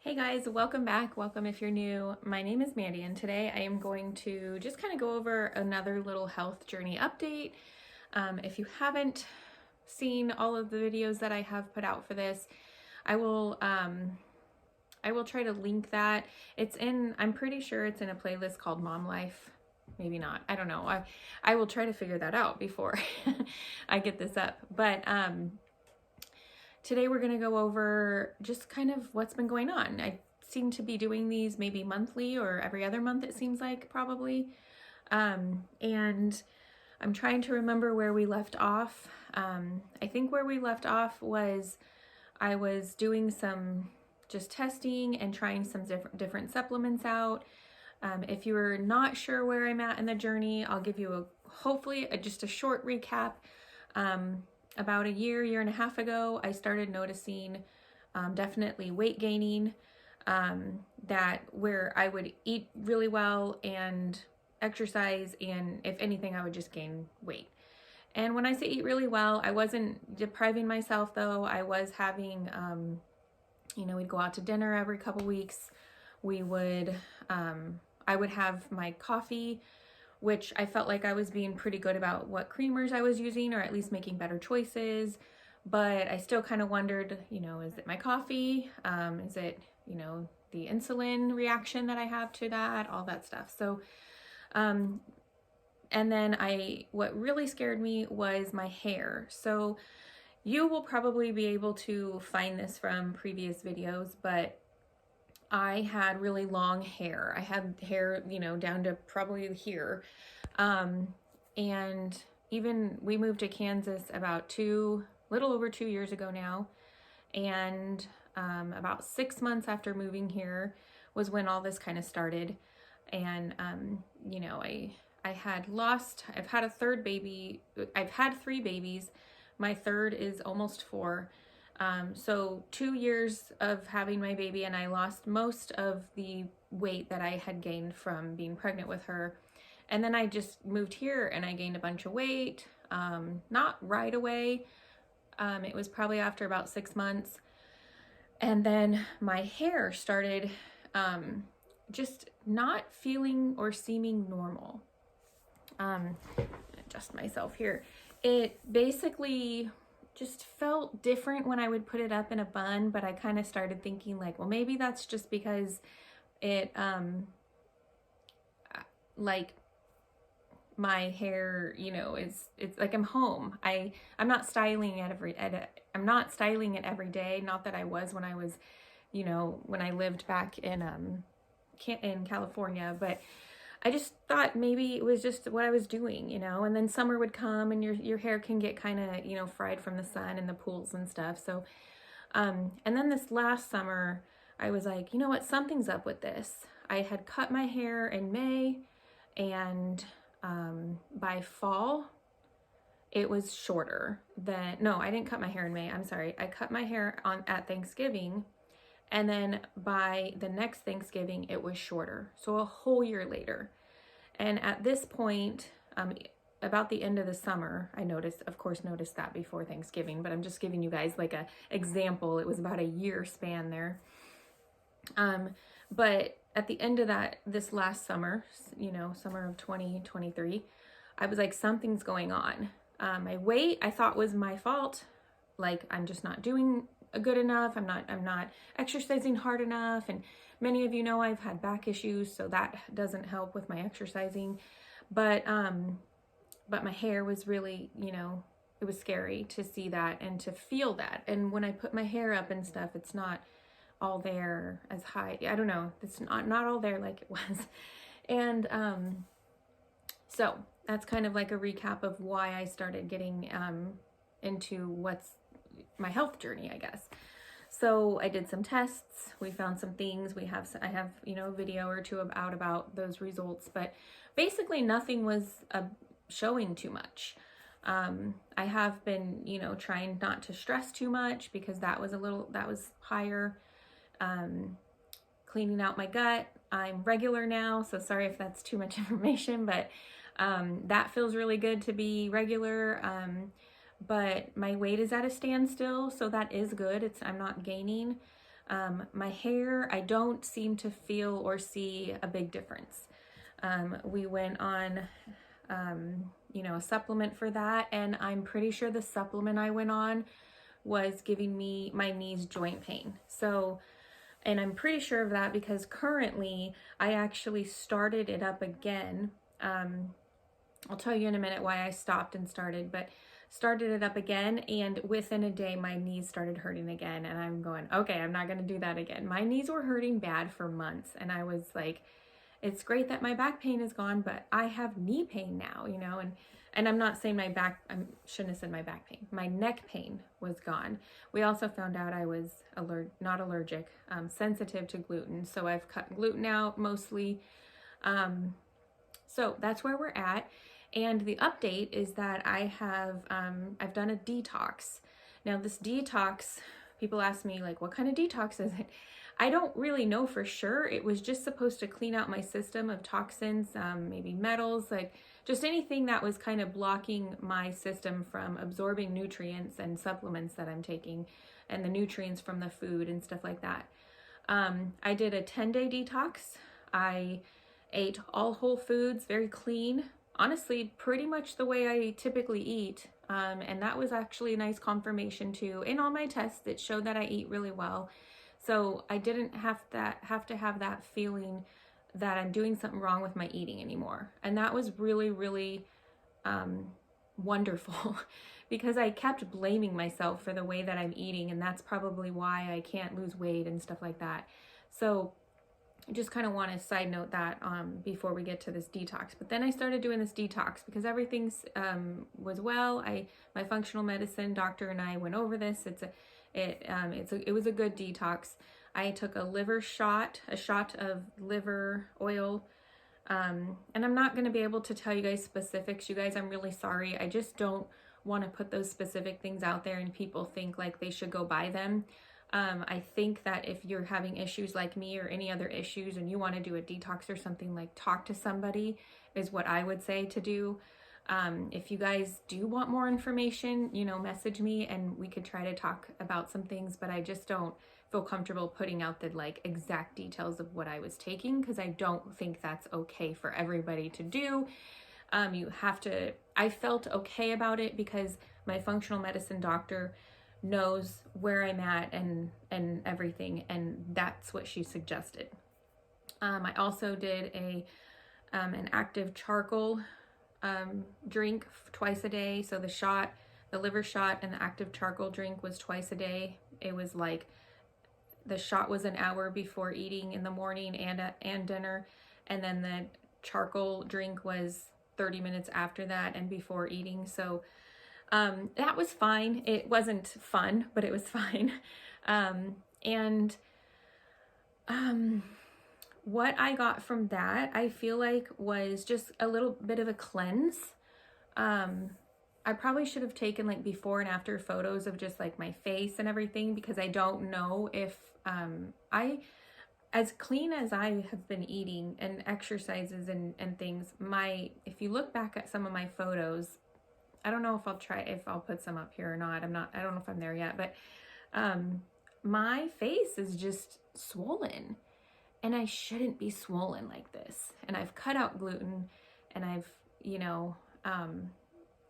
Hey guys, welcome back. Welcome if you're new. My name is Mandy, and today I am going to just kind of go over another little health journey update. If you haven't seen all of the videos that I have put out for this, I will try to link that. I'm pretty sure it's in a playlist called Mom Life. Maybe not. I don't know. I will try to figure that out before I get this up. But today we're going to go over just kind of what's been going on. I seem to be doing these maybe monthly or every other month, it seems like, probably. And I'm trying to remember where we left off. I think where we left off was I was doing some just testing and trying some different supplements out. If you're not sure where I'm at in the journey, I'll give you hopefully just a short recap. About a year and a half ago, I started noticing definitely weight gaining, that where I would eat really well and exercise, and if anything, I would just gain weight. And when I say eat really well, I wasn't depriving myself though. I was having, we'd go out to dinner every couple weeks. I would have my coffee, which I felt like I was being pretty good about what creamers I was using, or at least making better choices. But I still kind of wondered, is it my coffee? Is it, the insulin reaction that I have to that, all that stuff. So, and then what really scared me was my hair. So you will probably be able to find this from previous videos, but I had really long hair. I had hair, down to probably here. And even we moved to Kansas about little over 2 years ago now. And about 6 months after moving here was when all this kind of started. And, I've had a third baby. I've had 3 babies. My third is almost 4. So 2 years of having my baby, and I lost most of the weight that I had gained from being pregnant with her. And then I just moved here and I gained a bunch of weight, not right away. It was probably after about 6 months. And then my hair started just not feeling or seeming normal. Adjust myself here. It basically just felt different when I would put it up in a bun, but I kind of started thinking like, well, maybe that's just because it, like my hair, it's like I'm home. I'm not styling it I'm not styling it every day. Not that I was when I was, when I lived back in California, but I just thought maybe it was just what I was doing, and then summer would come and your hair can get kind of, fried from the sun and the pools and stuff. So, and then this last summer, I was like, you know what, something's up with this. I had cut my hair in May, and by fall, it was shorter no, I didn't cut my hair in May. I'm sorry. I cut my hair at Thanksgiving. And then by the next Thanksgiving, it was shorter. So a whole year later. And at this point, about the end of the summer, I noticed that before Thanksgiving, but I'm just giving you guys like a example. It was about a year span there. But at the end of this last summer, summer of 2023, I was like, something's going on. My weight, I thought was my fault. Like, I'm just not doing good enough. I'm not exercising hard enough. And many of you know I've had back issues, so that doesn't help with my exercising. But my hair was really, it was scary to see that and to feel that. And when I put my hair up and stuff, it's not all there as high. I don't know. It's not all there like it was. And so that's kind of like a recap of why I started getting into what's my health journey, I guess. So I did some tests. We found some things. I have, a video or two about those results, but basically nothing was showing too much. I have been, trying not to stress too much because that was higher. Cleaning out my gut. I'm regular now, so sorry if that's too much information, but that feels really good to be regular. But my weight is at a standstill, so that is good. I'm not gaining. My hair, I don't seem to feel or see a big difference. We went on, a supplement for that, and I'm pretty sure the supplement I went on was giving me my knees joint pain. So, and I'm pretty sure of that because currently I actually started it up again. I'll tell you in a minute why I stopped and started, but started it up again, and within a day my knees started hurting again, and I'm going, okay, I'm not going to do that again. My knees were hurting bad for months, and I was like, it's great that my back pain is gone, but I have knee pain now, and I'm not saying my back, I shouldn't have said my back pain. My neck pain was gone. We also found out I was not allergic, sensitive to gluten. So I've cut gluten out mostly. So that's where we're at. And the update is that I've done a detox. Now this detox, people ask me like, what kind of detox is it? I don't really know for sure. It was just supposed to clean out my system of toxins, maybe metals, like just anything that was kind of blocking my system from absorbing nutrients and supplements that I'm taking and the nutrients from the food and stuff like that. I did a 10-day detox. I ate all whole foods, very clean. Honestly, pretty much the way I typically eat. And that was actually a nice confirmation too. In all my tests, it showed that I eat really well. So I didn't have to have that feeling that I'm doing something wrong with my eating anymore. And that was really, really wonderful because I kept blaming myself for the way that I'm eating. And that's probably why I can't lose weight and stuff like that. So I just kind of want to side note that before we get to this detox. But then I started doing this detox because everything was well. My functional medicine doctor and I went over this. It was a good detox. I took a shot of liver oil. And I'm not going to be able to tell you guys specifics. You guys, I'm really sorry. I just don't want to put those specific things out there and people think like they should go buy them. I think that if you're having issues like me or any other issues and you want to do a detox or something, like talk to somebody is what I would say to do. If you guys do want more information, message me and we could try to talk about some things, but I just don't feel comfortable putting out the like exact details of what I was taking because I don't think that's okay for everybody to do. I felt okay about it because my functional medicine doctor knows where I'm at and everything, and that's what she suggested. I also did an active charcoal drink twice a day. So the liver shot and the active charcoal drink was twice a day. It was like the shot was an hour before eating in the morning and dinner, and then the charcoal drink was 30 minutes after that and before eating. So that was fine. It wasn't fun, but it was fine. What I got from that, I feel like was just a little bit of a cleanse. I probably should have taken like before and after photos of just like my face and everything because I don't know if as clean as I have been eating and exercises and things, if you look back at some of my photos, I don't know if I'll put some up here or not. I don't know if I'm there yet, but my face is just swollen and I shouldn't be swollen like this. And I've cut out gluten and I've,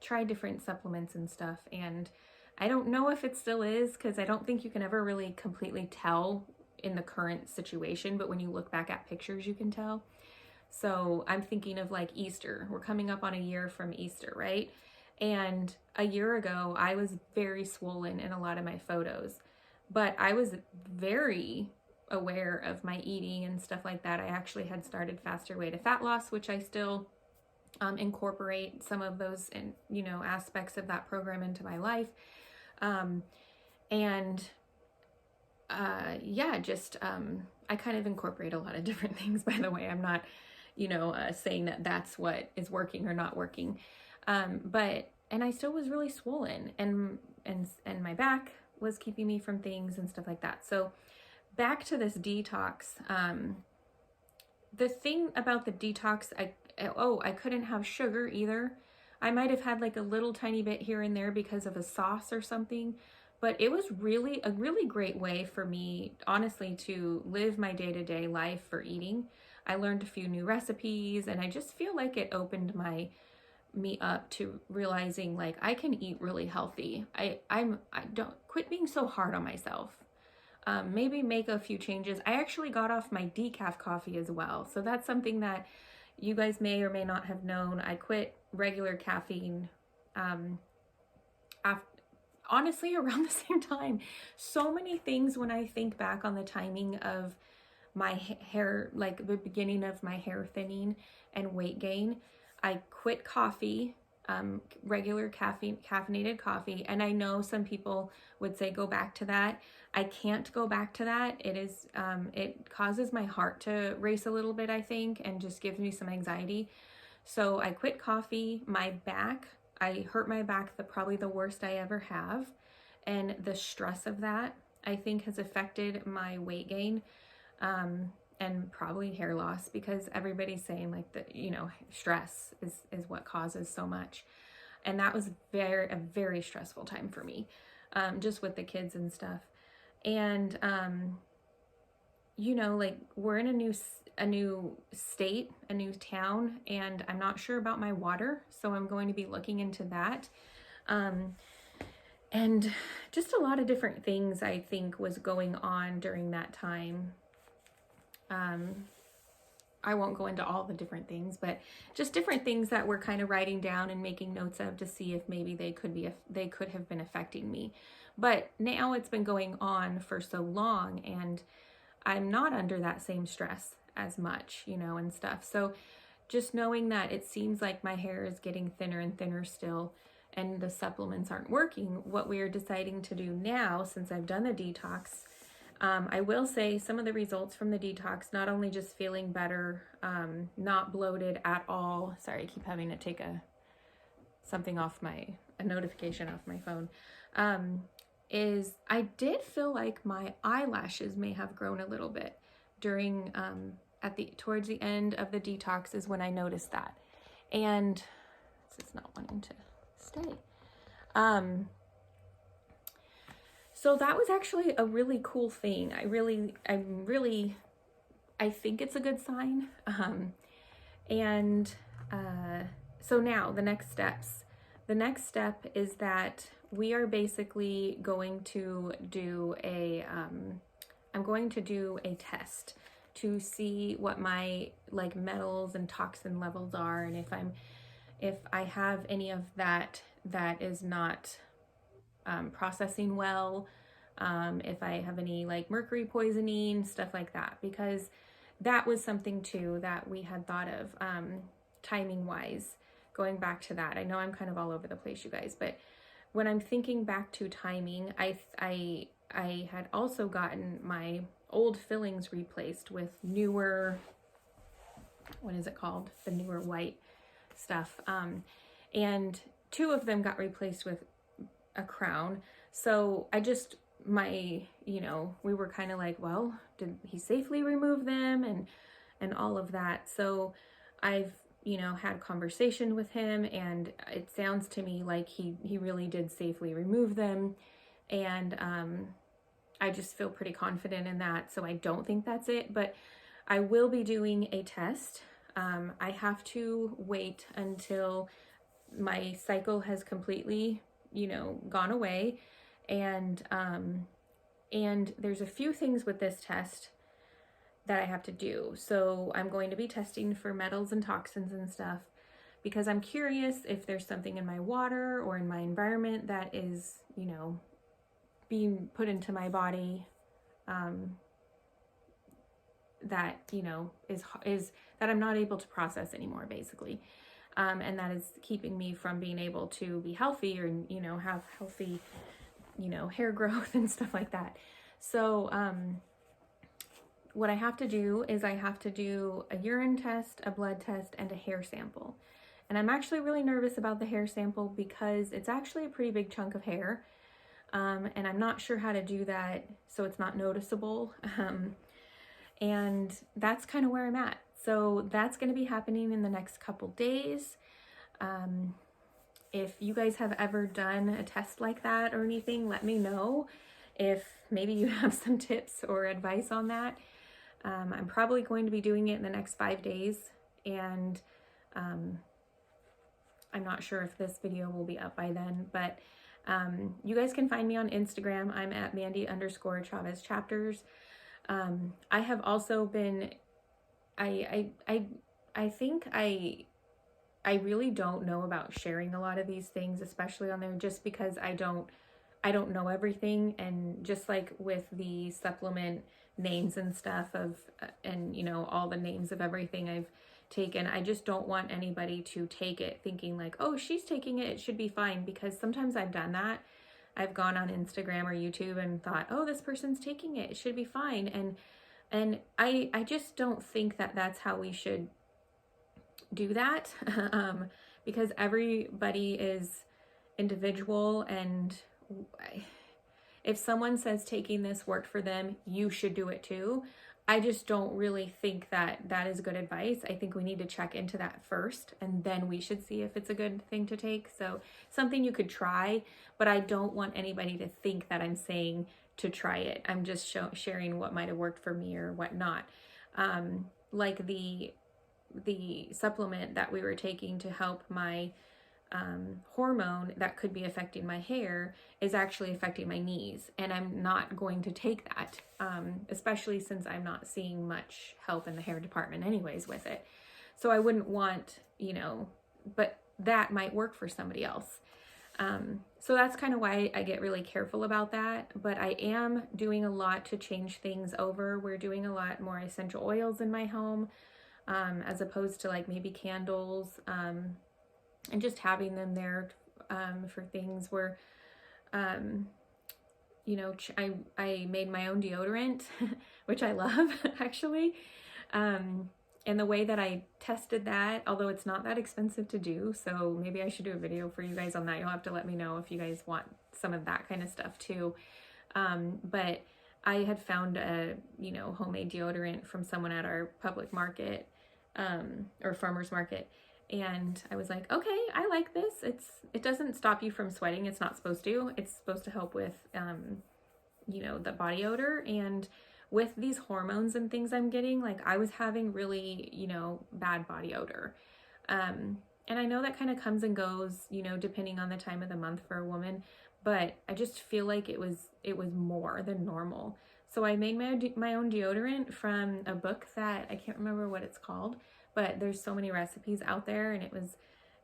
tried different supplements and stuff. And I don't know if it still is because I don't think you can ever really completely tell in the current situation, but when you look back at pictures, you can tell. So I'm thinking of like Easter. We're coming up on a year from Easter, right? And a year ago, I was very swollen in a lot of my photos, but I was very aware of my eating and stuff like that. I actually had started faster way to fat loss, which I still incorporate some of those and aspects of that program into my life. I kind of incorporate a lot of different things, by the way. I'm not, saying that that's what is working or not working. And I still was really swollen and my back was keeping me from things and stuff like that. So back to this detox, the thing about the detox, I couldn't have sugar either. I might have had like a little tiny bit here and there because of a sauce or something, but it was really a really great way for me, honestly, to live my day-to-day life for eating. I learned a few new recipes, and I just feel like it opened me up to realizing like I can eat really healthy. I don't quit being so hard on myself. Maybe make a few changes. I actually got off my decaf coffee as well. So that's something that you guys may or may not have known. I quit regular caffeine after, honestly, around the same time. So many things when I think back on the timing of my hair, like the beginning of my hair thinning and weight gain. I quit coffee, regular caffeinated coffee. And I know some people would say, go back to that. I can't go back to that. It causes my heart to race a little bit, I think, and just gives me some anxiety. So I quit coffee. My back, I hurt my back probably the worst I ever have. And the stress of that, I think, has affected my weight gain. And probably hair loss, because everybody's saying like that, stress is what causes so much. And that was a very stressful time for me, just with the kids and stuff. And, like we're in a new state, a new town, and I'm not sure about my water. So I'm going to be looking into that. And just a lot of different things I think was going on during that time. I won't go into all the different things, but just different things that we're kind of writing down and making notes of to see if maybe they could have been affecting me. But now it's been going on for so long, and I'm not under that same stress as much, and stuff. So just knowing that it seems like my hair is getting thinner and thinner still, and the supplements aren't working, what we are deciding to do now, since I've done the detox, I will say some of the results from the detox, not only just feeling better, not bloated at all. Sorry, I keep having to take a notification off my phone. Is I did feel like my eyelashes may have grown a little bit during, towards the end of the detox is when I noticed that. And it's not wanting to stay. So that was actually a really cool thing. I think it's a good sign. So now the next steps. The next step is that we are basically going to do I'm going to do a test to see what my like metals and toxin levels are, and if I have any of that is not processing well, if I have any like mercury poisoning, stuff like that, because that was something too that we had thought of, timing wise, going back to that. I know I'm kind of all over the place, you guys, but when I'm thinking back to timing, I had also gotten my old fillings replaced with newer, what is it called? The newer white stuff. And 2 of them got replaced with a crown. So we were kind of like, well, did he safely remove them and all of that. So I've, had conversation with him, and it sounds to me like he really did safely remove them. And I just feel pretty confident in that. So I don't think that's it, but I will be doing a test. I have to wait until my cycle has completely, gone away. And there's a few things with this test that I have to do. So I'm going to be testing for metals and toxins and stuff, because I'm curious if there's something in my water or in my environment that is, being put into my body, that, is that I'm not able to process anymore, basically. And that is keeping me from being able to be healthy or, have healthy, hair growth and stuff like that. So, what I have to do is I have to do a urine test, a blood test, and a hair sample. And I'm actually really nervous about the hair sample because it's actually a pretty big chunk of hair. And I'm not sure how to do that so it's not noticeable. And that's kind of where I'm at. So that's going to be happening in the next couple days. If you guys have ever done a test like that or anything, let me know if maybe you have some tips or advice on that. I'm probably going to be doing it in the next 5 days, and I'm not sure if this video will be up by then, but you guys can find me on Instagram. I'm at Mandy_Chavez chapters. I have also been, I think I really don't know about sharing a lot of these things, especially on there, just because I don't know everything. And just like with the supplement names and stuff and you know, all the names of everything I've taken, I just don't want anybody to take it thinking like, oh, she's taking it, it should be fine. Because sometimes I've done that. I've gone on Instagram or YouTube and thought, oh, this person's taking it, it should be fine. And I just don't think that that's how we should do that. Because everybody is individual, and if someone says taking this worked for them, you should do it too. I just don't really think that that is good advice. I think we need to check into that first, and then we should see if it's a good thing to take. So something you could try, but I don't want anybody to think that I'm saying to try it. I'm just sharing what might have worked for me or what not. Like the supplement that we were taking to help my hormone that could be affecting my hair is actually affecting my knees, and I'm not going to take that, especially since I'm not seeing much help in the hair department anyways with it. So I wouldn't want, you know, but that might work for somebody else. So that's kind of why I get really careful about that. But I am doing a lot to change things over. We're doing a lot more essential oils in my home, as opposed to like maybe candles, and just having them there for things where, you know, I made my own deodorant, which I love actually. And the way that I tested that, although it's not that expensive to do, so maybe I should do a video for you guys on that. You'll have to let me know if you guys want some of that kind of stuff too. But I had found a, you know, homemade deodorant from someone at our public market, or farmer's market. And I was like, okay, I like this. It doesn't stop you from sweating. It's not supposed to. It's supposed to help with, you know, the body odor. And with these hormones and things I'm getting, like I was having really, you know, bad body odor. And I know that kind of comes and goes, you know, depending on the time of the month for a woman, but I just feel like it was more than normal. So I made my own deodorant from a book that I can't remember what it's called, but there's so many recipes out there, and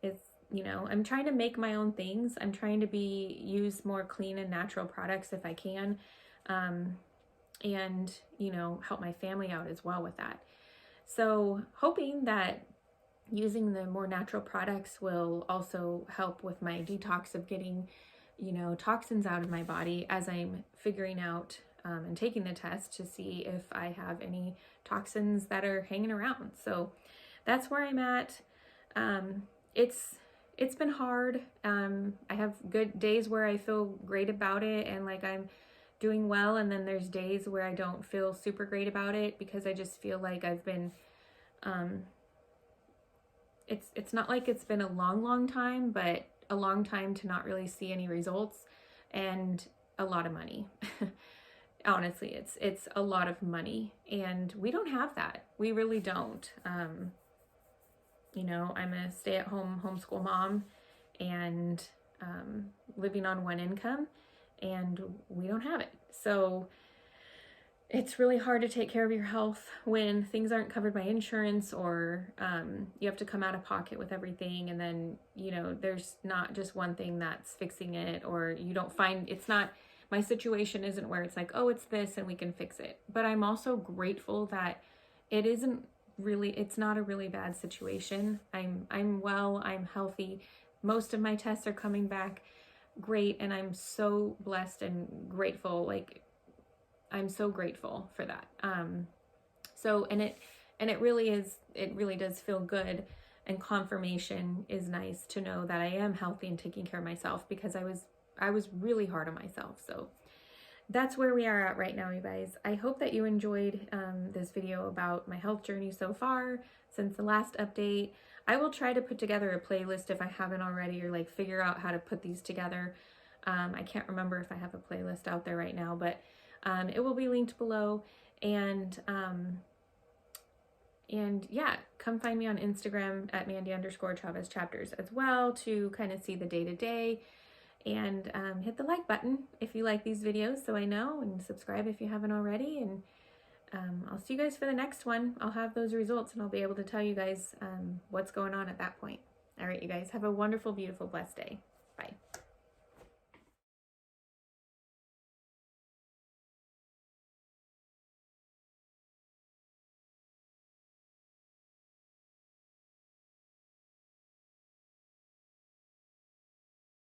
it's, you know, I'm trying to make my own things. I'm trying to use more clean and natural products if I can. And, you know, help my family out as well with that. So hoping that using the more natural products will also help with my detox of getting, you know, toxins out of my body as I'm figuring out and taking the test to see if I have any toxins that are hanging around. So that's where I'm at. It's been hard. I have good days where I feel great about it and like I'm doing well, and then there's days where I don't feel super great about it because I just feel like I've been it's not like it's been a long time, but a long time to not really see any results, and a lot of money. Honestly, it's a lot of money, and we don't have that. We really don't. You know, I'm a stay-at-home homeschool mom, and living on one income, and we don't have it. So it's really hard to take care of your health when things aren't covered by insurance, or you have to come out of pocket with everything. And then, you know, there's not just one thing that's fixing it, or you don't find, it's not, my situation isn't where it's like, oh, it's this and we can fix it. But I'm also grateful that it isn't really, it's not a really bad situation. I'm well, I'm healthy. Most of my tests are coming back great, and I'm so blessed and grateful. Like, I'm so grateful for that. So, and it really does feel good, and confirmation is nice to know that I am healthy and taking care of myself, because I was really hard on myself. So that's where we are at right now, you guys. I hope that you enjoyed this video about my health journey so far since the last update. I will try to put together a playlist if I haven't already, or like figure out how to put these together. I can't remember if I have a playlist out there right now, but it will be linked below. And yeah, come find me on Instagram at Mandy_Chavez Chapters as well to kind of see the day-to-day. And hit the like button if you like these videos so I know, and subscribe if you haven't already. And I'll see you guys for the next one. I'll have those results and I'll be able to tell you guys what's going on at that point. All right, you guys, have a wonderful, beautiful, blessed day.